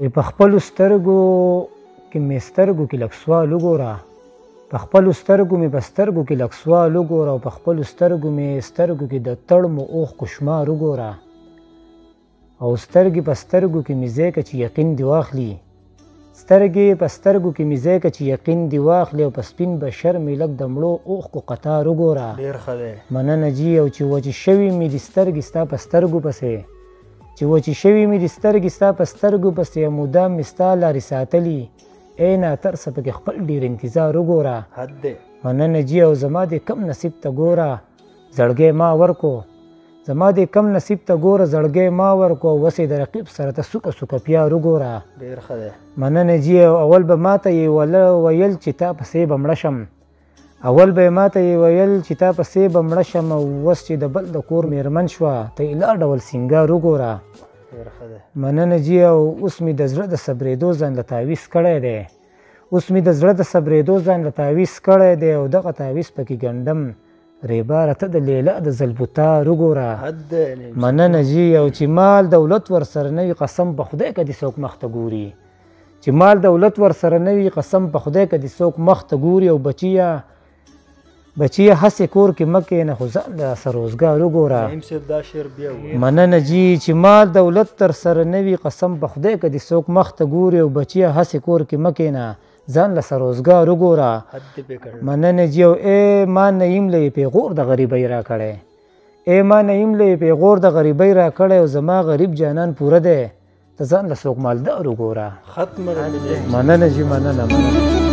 په خپلو سترګو کې مې سترګو کې لږ سوال وګوره، په خپلو سترګو مې په سترګو کې لږ سوال وګوره، او په خپلو سترګو مې سترګو کې د تړمو اوښکو شمار وګوره، او سترګې په سترګو کې مې ځای که چې یقین دې واخلي، سترګې په سترګو کې مې ځای که چې یقین دې واخلي، او په سپین بشر مې لږ د مړو اوښکو قطار وګوره. ډېر ښه دی. مننه جي. او چې وچې شوي مې دي سترګې ستا په سترګو پسې، چې وچې شوي مې دي سترګې ستا په سترګو پسې، مدام مې ستا لارې ساتلي، ای ناترسه پکې خپل ډېر انتظار وګوره. حد دی. مننه جي. او زما دې کم نصیب ته ګوره زړګی ما ورکو، زما دې کم نصیب ته ګوره زړګی ما ورکو، او وسې د رقیب سره ته سوکه سوکه پیار وګوره. ډېر ښه دی. مننه جي. اول به ماته یې ویل چې تا پسې به مړه شم، اول به یې ماته یې ویل چې تا پسې به مړه شم، او اوس چې د بل د کور مېرمن شوه ته یې لا ډول سینګار وګوره. ډېر ښه دی. مننه جي. او اوس مې د زړه د صبرېدو ځان له تعویض کړی دی، اوس مې د زړه د صبرېدو ځان له تعویض کړی دی، او دغه تعویض پکې ګنډم ریباره ته د لیلا د زلبوتار وګوره. حد دی. مننه جي. او چې مال دولت ورسره نه وي قسم په خدای که دې څوک مخ ته ګوري، چې مال دولت ورسره نه وي قسم په خدای که دې څوک مخ ته ګوري، او بچیه هسې کور کې مه کښېنه خو ځان داسې روزګار وګوره. نعیم صاحب دا شعر بیا ووایه. مننه جي. چې مال دولت در سره نه وي قسم په خدای که دې څوک مخ ته ګوري، او بچیه هسې کور کې مه کښېنه ځان له سروزګار وګوره. حد دې پې کړ. مننه جي. او ای ما نعیم له یې پیغور د غریبۍ را کړی، ای ما نعیم له یې پیغور د غریبۍ را کړی، او زما غریب جانان پوره دی ته ځان له څوک مالدار وګوره. ختمه ده. مننه جي. مننه.